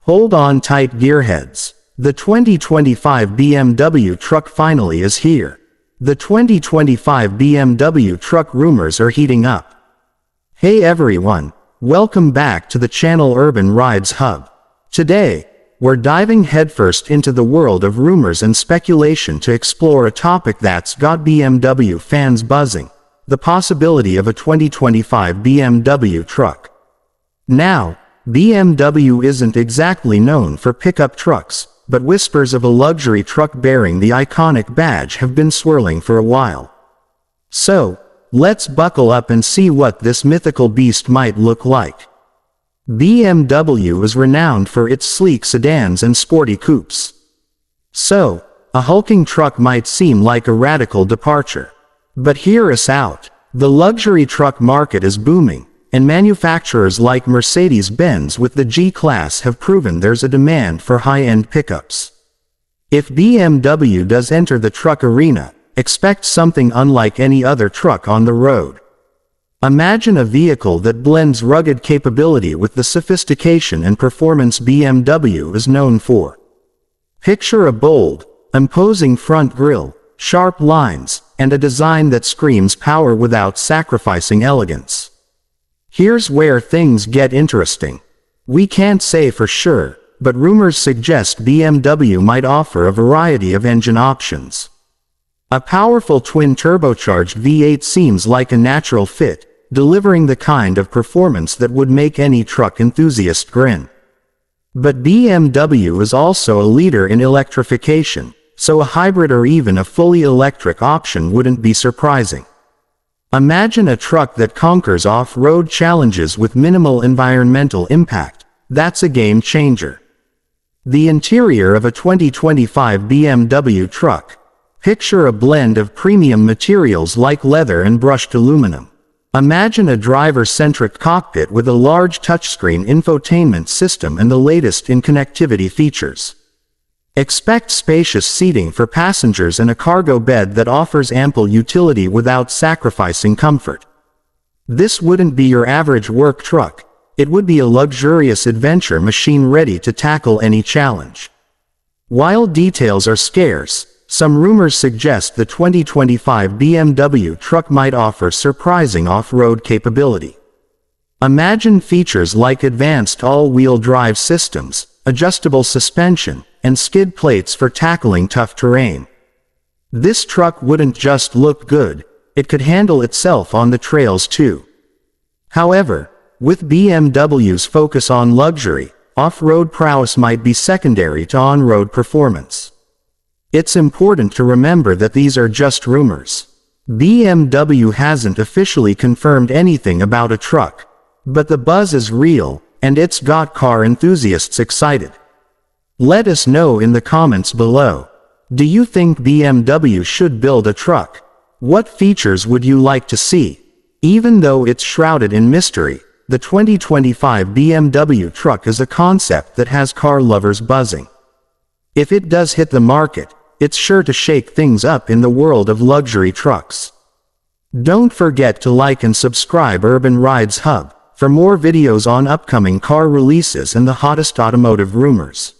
Hold on tight, gearheads. The 2025 BMW truck finally is here. The 2025 BMW Truck Rumors are heating up. Hey everyone, welcome back to the channel Urban Rides Hub. Today, we're diving headfirst into the world of rumors and speculation to explore a topic that's got BMW fans buzzing: the possibility of a 2025 BMW truck. Now, BMW isn't exactly known for pickup trucks, but whispers of a luxury truck bearing the iconic badge have been swirling for a while. So, let's buckle up and see what this mythical beast might look like. BMW is renowned for its sleek sedans and sporty coupes. So, a hulking truck might seem like a radical departure. But hear us out. The luxury truck market is booming, and manufacturers like Mercedes-Benz with the G-Class have proven there's a demand for high-end pickups. If BMW does enter the truck arena, expect something unlike any other truck on the road. Imagine a vehicle that blends rugged capability with the sophistication and performance BMW is known for. Picture a bold, imposing front grille, sharp lines, and a design that screams power without sacrificing elegance. Here's where things get interesting. We can't say for sure, but rumors suggest BMW might offer a variety of engine options. A powerful twin-turbocharged V8 seems like a natural fit, delivering the kind of performance that would make any truck enthusiast grin. But BMW is also a leader in electrification, so a hybrid or even a fully electric option wouldn't be surprising. Imagine a truck that conquers off-road challenges with minimal environmental impact. That's a game changer. The interior of a 2025 BMW truck. Picture a blend of premium materials like leather and brushed aluminum. Imagine a driver-centric cockpit with a large touchscreen infotainment system and the latest in connectivity features. Expect spacious seating for passengers and a cargo bed that offers ample utility without sacrificing comfort. This wouldn't be your average work truck. It would be a luxurious adventure machine ready to tackle any challenge. While details are scarce, some rumors suggest the 2025 BMW truck might offer surprising off-road capability. Imagine features like advanced all-wheel drive systems, adjustable suspension, and skid plates for tackling tough terrain. This truck wouldn't just look good, it could handle itself on the trails too. However, with BMW's focus on luxury, off-road prowess might be secondary to on-road performance. It's important to remember that these are just rumors. BMW hasn't officially confirmed anything about a truck, but the buzz is real, and it's got car enthusiasts excited. Let us know in the comments below. Do you think BMW should build a truck? What features would you like to see? Even though it's shrouded in mystery, the 2025 BMW truck is a concept that has car lovers buzzing. If it does hit the market, it's sure to shake things up in the world of luxury trucks. Don't forget to like and subscribe Urban Rides Hub for more videos on upcoming car releases and the hottest automotive rumors.